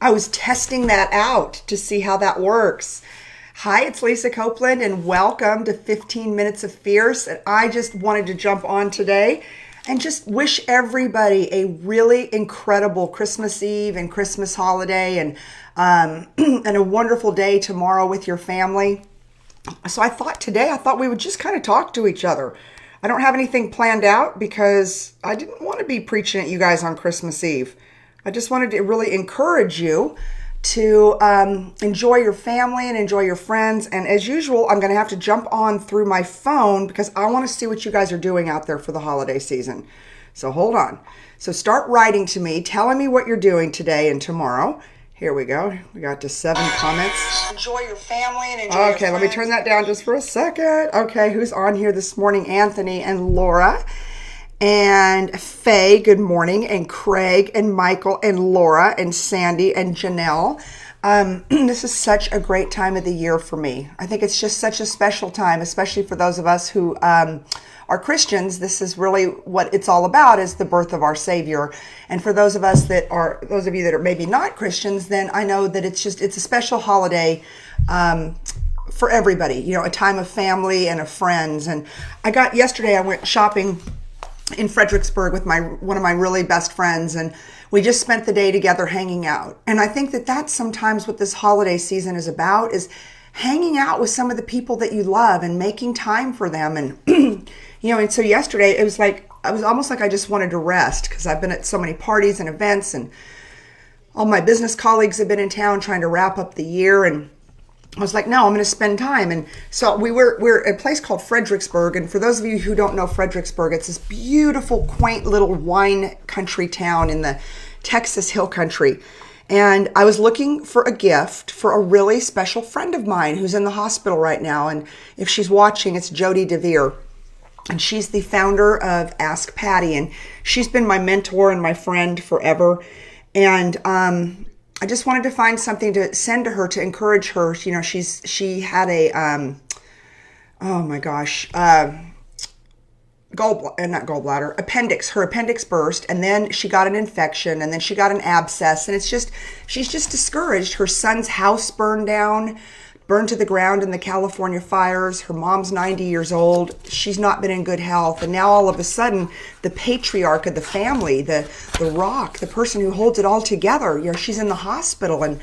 I was testing that out to see how that works. Hi, it's Lisa Copeland, and welcome to 15 Minutes of Fierce. And I just wanted to jump on today and just wish everybody a really incredible Christmas Eve and Christmas holiday, and a wonderful day tomorrow with your family. So I thought we would just kind of talk to each other. I don't have anything planned out because I didn't want to be preaching at you guys on Christmas Eve. I just wanted to really encourage you to enjoy your family and enjoy your friends. And as usual, I'm going to have to jump on through my phone because I want to see what you guys are doing out there for the holiday season. So hold on. So start writing to me, telling me what you're doing today and tomorrow. Here we go. We got to 7 comments. Enjoy your family and enjoy your friends. Okay, let me turn that down just for a second. Okay, who's on here this morning? Anthony and Laura and Faye, good morning, and Craig and Michael and Laura and Sandy and Janelle. This is such a great time of the year for me. I think it's just such a special time, especially for those of us who are Christians. This is really what it's all about, is the birth of our Savior. And for those of you that are maybe not Christians, then I know that it's a special holiday for everybody, a time of family and of friends. And yesterday I went shopping in Fredericksburg with one of my really best friends, and we just spent the day together hanging out. And I think that that's sometimes what this holiday season is about, is hanging out with some of the people that you love and making time for them. And and so yesterday it was almost like I just wanted to rest, because I've been at so many parties and events, and all my business colleagues have been in town trying to wrap up the year, and I was like, no, I'm going to spend time. And so we're at a place called Fredericksburg. And for those of you who don't know Fredericksburg, it's this beautiful, quaint little wine country town in the Texas Hill Country. And I was looking for a gift for a really special friend of mine who's in the hospital right now. And if she's watching, it's Jody DeVere. And she's the founder of Ask Patty. And she's been my mentor and my friend forever. And I just wanted to find something to send to her to encourage her. She had a, appendix. Her appendix burst, and then she got an infection, and then she got an abscess, and she's just discouraged. Her son's house burned to the ground in the California fires. Her mom's 90 years old. She's not been in good health. And now all of a sudden, the patriarch of the family, the rock, the person who holds it all together, she's in the hospital, and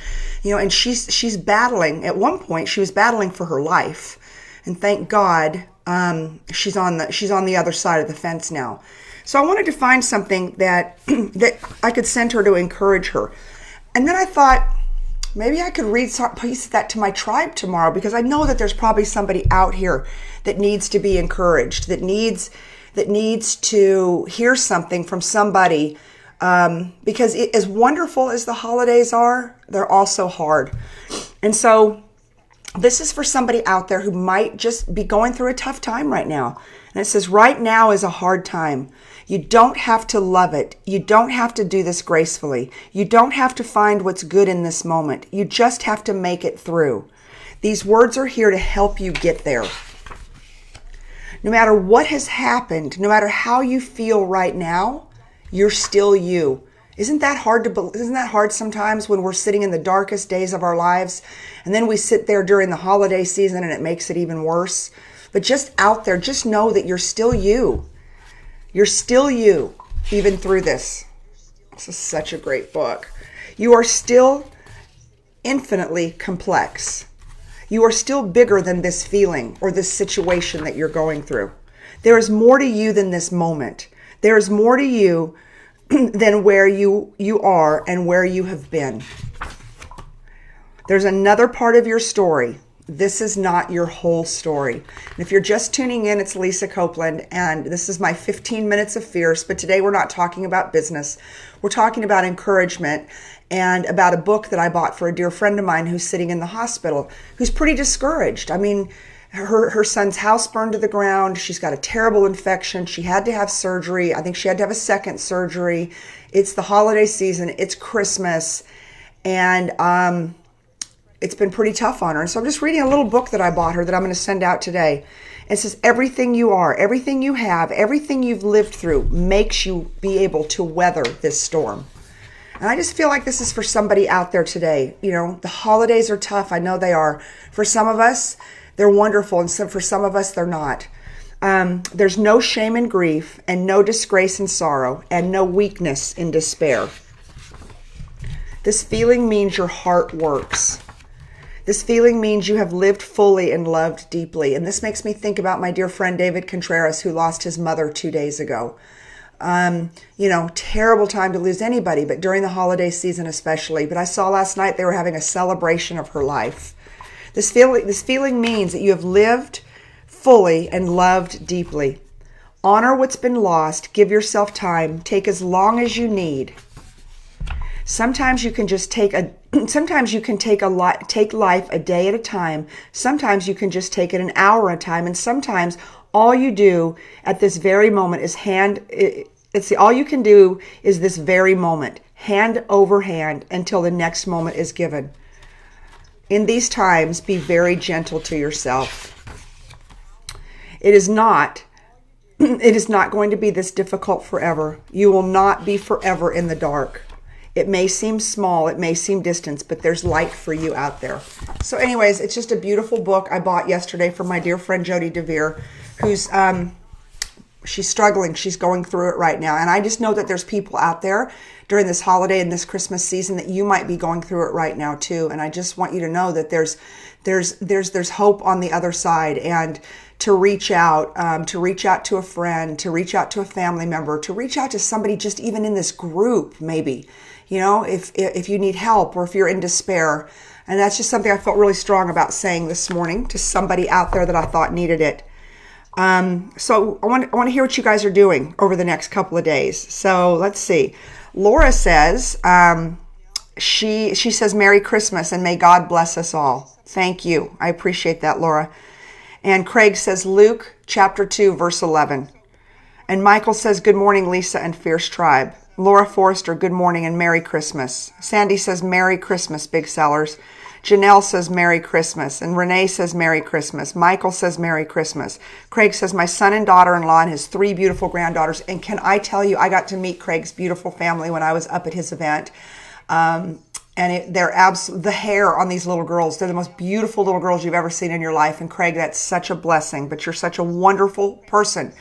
she's battling. At one point, she was battling for her life. And thank God, she's on the other side of the fence now. So I wanted to find something that I could send her to encourage her. And then I thought, maybe I could read some piece of that to my tribe tomorrow, because I know that there's probably somebody out here that needs to be encouraged, that needs to hear something from somebody, because as wonderful as the holidays are, they're also hard. And so this is for somebody out there who might just be going through a tough time right now. And it says, right now is a hard time. You don't have to love it. You don't have to do this gracefully. You don't have to find what's good in this moment. You just have to make it through. These words are here to help you get there. No matter what has happened, no matter how you feel right now, you're still you. Isn't that hard sometimes when we're sitting in the darkest days of our lives, and then we sit there during the holiday season and it makes it even worse? But just out there, just know that you're still you. You're still you, even through this. This is such a great book. You are still infinitely complex. You are still bigger than this feeling or this situation that you're going through. There is more to you than this moment. There is more to you than where you are and where you have been. There's another part of your story. This is not your whole story. And if you're just tuning in, it's Lisa Copeland, and this is my 15 Minutes of Fierce. But today we're not talking about business. We're talking about encouragement and about a book that I bought for a dear friend of mine who's sitting in the hospital, who's pretty discouraged. I mean, her son's house burned to the ground. She's got a terrible infection. She had to have surgery. I think she had to have a second surgery. It's the holiday season. It's Christmas. And it's been pretty tough on her. And so I'm just reading a little book that I bought her that I'm going to send out today. It says, everything you are, everything you have, everything you've lived through makes you be able to weather this storm. And I just feel like this is for somebody out there today. You know, the holidays are tough. I know they are. For some of us, they're wonderful. And for some of us, they're not. There's no shame in grief, and no disgrace in sorrow, and no weakness in despair. This feeling means your heart works. This feeling means you have lived fully and loved deeply. And this makes me think about my dear friend David Contreras, who lost his mother 2 days ago. You know, terrible time to lose anybody, but during the holiday season especially. But I saw last night they were having a celebration of her life. This feeling means that you have lived fully and loved deeply. Honor what's been lost. Give yourself time. Take as long as you need. Sometimes you can just take life a day at a time. Sometimes you can just take it an hour at a time. And sometimes all you do at this very moment is all you can do is this very moment, hand over hand, until the next moment is given. In these times, be very gentle to yourself. It is not going to be this difficult forever. You will not be forever in the dark. It may seem small, it may seem distant, but there's light for you out there. So anyways, it's just a beautiful book I bought yesterday from my dear friend Jody DeVere, who's she's struggling. She's going through it right now. And I just know that there's people out there during this holiday and this Christmas season that you might be going through it right now too. And I just want you to know that there's hope on the other side, and to reach out to a friend, to reach out to a family member, to reach out to somebody just even in this group, maybe, you know, if you need help or if you're in despair. And that's just something I felt really strong about saying this morning to somebody out there that I thought needed it. So I want to hear what you guys are doing over the next couple of days. So let's see. Laura says, she says, Merry Christmas and may God bless us all. Thank you. I appreciate that, Laura. And Craig says, Luke chapter 2, verse 11. And Michael says, good morning, Lisa and Fierce Tribe. Laura Forrester, good morning and Merry Christmas. Sandy says, Merry Christmas, Big Sellers. Janelle says, Merry Christmas. And Renee says, Merry Christmas. Michael says, Merry Christmas. Craig says, my son and daughter-in-law and his 3 beautiful granddaughters. And can I tell you, I got to meet Craig's beautiful family when I was up at his event. The hair on these little girls, they're the most beautiful little girls you've ever seen in your life. And Craig, that's such a blessing, but you're such a wonderful person.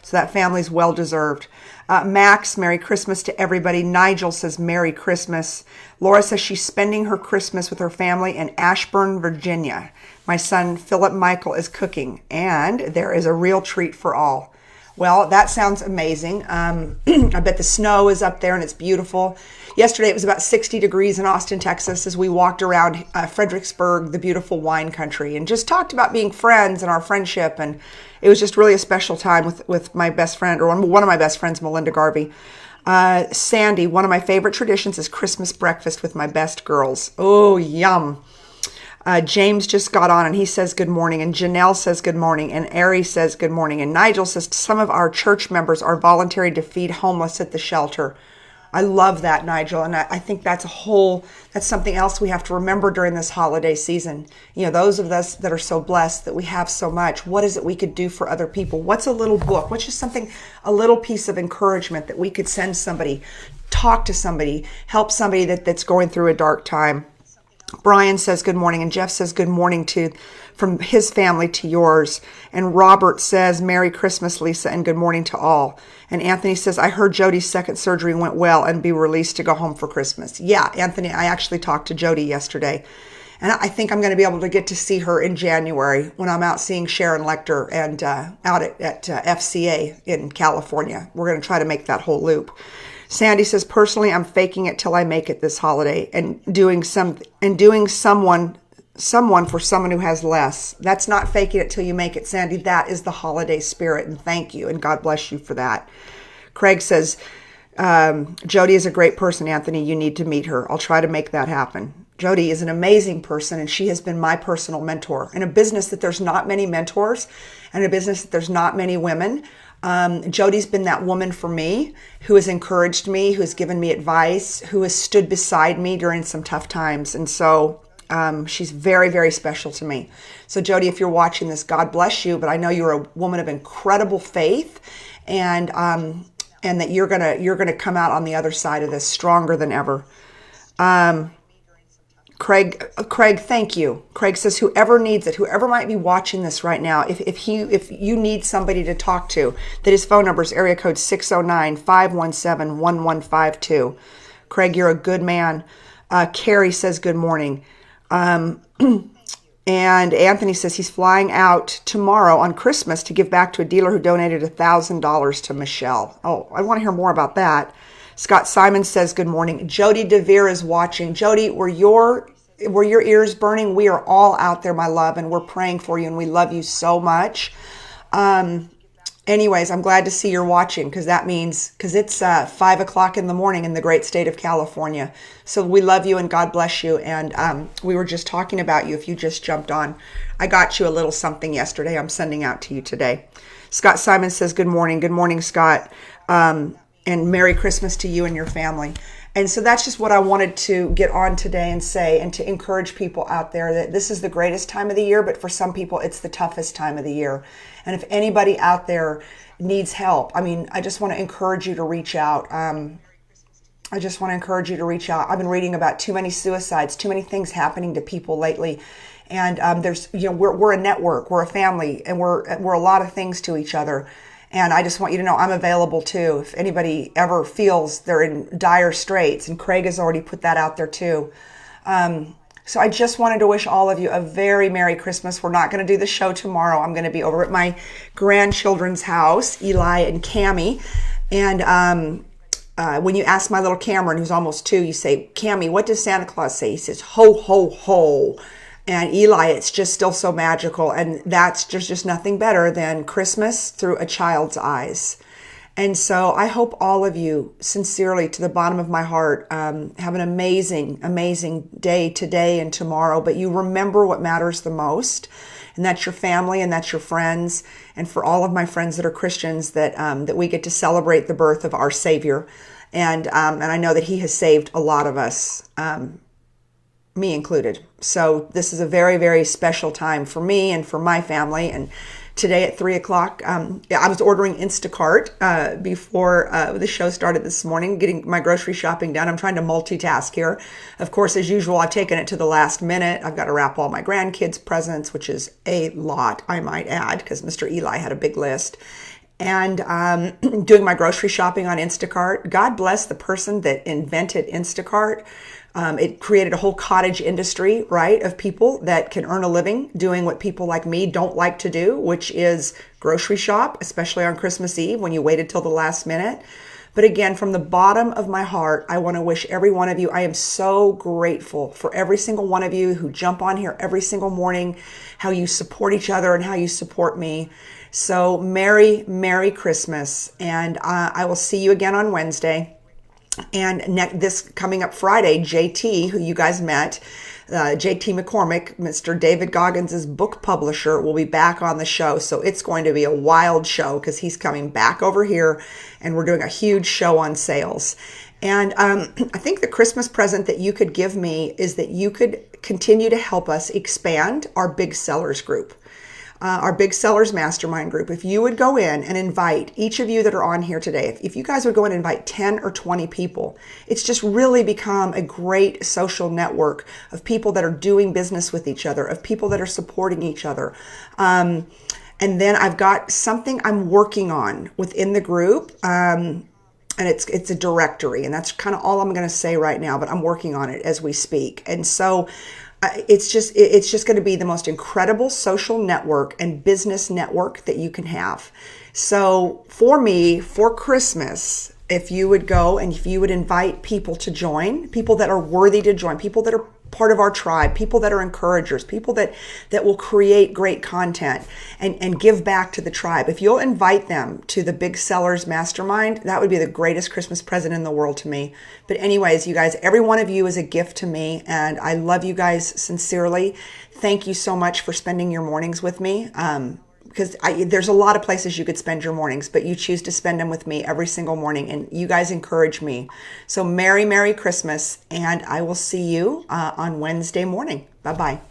So that family's well deserved. Max, Merry Christmas to everybody. Nigel says Merry Christmas. Laura says she's spending her Christmas with her family in Ashburn, Virginia. My son Philip Michael is cooking, and there is a real treat for all. Well, that sounds amazing. I bet the snow is up there and it's beautiful. Yesterday it was about 60 degrees in Austin, Texas, as we walked around Fredericksburg, the beautiful wine country, and just talked about being friends and our friendship. And it was just really a special time with my best friend, or one of my best friends, Melinda Garvey. Sandy, one of my favorite traditions is Christmas breakfast with my best girls. Oh, yum. James just got on and he says good morning, and Janelle says good morning, and Ari says good morning, and Nigel says some of our church members are volunteering to feed homeless at the shelter. I love that, Nigel, and I think that's something else we have to remember during this holiday season. You know, those of us that are so blessed that we have so much, what is it we could do for other people? What's a little book? What's just something, a little piece of encouragement that we could send somebody, talk to somebody, help somebody that's going through a dark time? Brian says good morning, and Jeff says good morning from his family to yours. And Robert says Merry Christmas, Lisa, and good morning to all. And Anthony says, I heard Jody's second surgery went well and be released to go home for Christmas. Yeah, Anthony, I actually talked to Jody yesterday. And I think I'm going to be able to get to see her in January when I'm out seeing Sharon Lecter and out at FCA in California. We're going to try to make that whole loop. Sandy says, personally, I'm faking it till I make it this holiday and doing someone for someone who has less. That's not faking it till you make it, Sandy. That is the holiday spirit, and thank you, and God bless you for that. Craig says, Jody is a great person, Anthony. You need to meet her. I'll try to make that happen. Jody is an amazing person, and she has been my personal mentor. In a business that there's not many mentors, and a business that there's not many women, Jody's been that woman for me who has encouraged me, who has given me advice, who has stood beside me during some tough times. And so she's very, very special to me. So Jody, if you're watching this, God bless you. But I know you're a woman of incredible faith and and that you're gonna come out on the other side of this stronger than ever. Craig, thank you. Craig says, whoever needs it, whoever might be watching this right now, if you need somebody to talk to, that his phone number is area code 609-517-1152. Craig, you're a good man. Carrie says, good morning. And Anthony says he's flying out tomorrow on Christmas to give back to a dealer who donated $1,000 to Michelle. Oh, I want to hear more about that. Scott Simon says, good morning. Jody DeVere is watching. Jody, were your ears burning? We are all out there, my love, and we're praying for you, and we love you so much. Anyways, I'm glad to see you're watching, because it's 5 o'clock in the morning in the great state of California. So we love you and God bless you. And we were just talking about you if you just jumped on. I got you a little something yesterday. I'm sending out to you today. Scott Simon says, good morning. Good morning, Scott. And Merry Christmas to you and your family. And so that's just what I wanted to get on today and say, and to encourage people out there that this is the greatest time of the year, but for some people it's the toughest time of the year. And if anybody out there needs help, I just want to encourage you to reach out. I've been reading about too many suicides, too many things happening to people lately. And we're a network, we're a family, and we're a lot of things to each other. And I just want you to know I'm available too if anybody ever feels they're in dire straits. And Craig has already put that out there too. So I just wanted to wish all of you a very Merry Christmas. We're not going to do the show tomorrow. I'm going to be over at my grandchildren's house, Eli and Cammie. And when you ask my little Cameron, who's almost 2, you say, Cammie, what does Santa Claus say? He says, ho, ho, ho. And Eli, it's just still so magical. And that's just nothing better than Christmas through a child's eyes. And so I hope all of you, sincerely, to the bottom of my heart, have an amazing, amazing day today and tomorrow. But you remember what matters the most. And that's your family and that's your friends. And for all of my friends that are Christians, that we get to celebrate the birth of our Savior. And I know that He has saved a lot of us, me included. So this is a very, very special time for me and for my family. And today at 3 o'clock, I was ordering Instacart before the show started this morning, getting my grocery shopping done. I'm trying to multitask here. Of course, as usual, I've taken it to the last minute. I've got to wrap all my grandkids' presents, which is a lot, I might add, because Mr. Eli had a big list. And doing my grocery shopping on Instacart. God bless the person that invented Instacart. It created a whole cottage industry, right, of people that can earn a living doing what people like me don't like to do, which is grocery shop, especially on Christmas Eve when you waited till the last minute. But again, from the bottom of my heart, I want to wish every one of you, I am so grateful for every single one of you who jump on here every single morning, how you support each other and how you support me. So Merry, Merry Christmas. And I will see you again on Wednesday. And this coming up Friday, JT, who you guys met, JT McCormick, Mr. David Goggins' book publisher, will be back on the show. So it's going to be a wild show because he's coming back over here and we're doing a huge show on sales. And I think the Christmas present that you could give me is that you could continue to help us expand our Big Sellers group. Our Big Sellers Mastermind group. If you would go in and invite each of you that are on here today, if you guys would go in and invite 10 or 20 people, it's just really become a great social network of people that are doing business with each other, of people that are supporting each other. And then I've got something I'm working on within the group. And it's a directory, and that's kind of all I'm going to say right now, but I'm working on it as we speak. And so it's just going to be the most incredible social network and business network that you can have. So for me, for Christmas, if you would go and if you would invite people to join, people that are worthy to join, people that are part of our tribe, people that are encouragers, people that will create great content and give back to the tribe. If you'll invite them to the Big Sellers Mastermind, that would be the greatest Christmas present in the world to me. But anyways, you guys, every one of you is a gift to me, and I love you guys sincerely. Thank you so much for spending your mornings with me. Because there's a lot of places you could spend your mornings, but you choose to spend them with me every single morning, and you guys encourage me. So Merry, Merry Christmas, and I will see you on Wednesday morning. Bye-bye.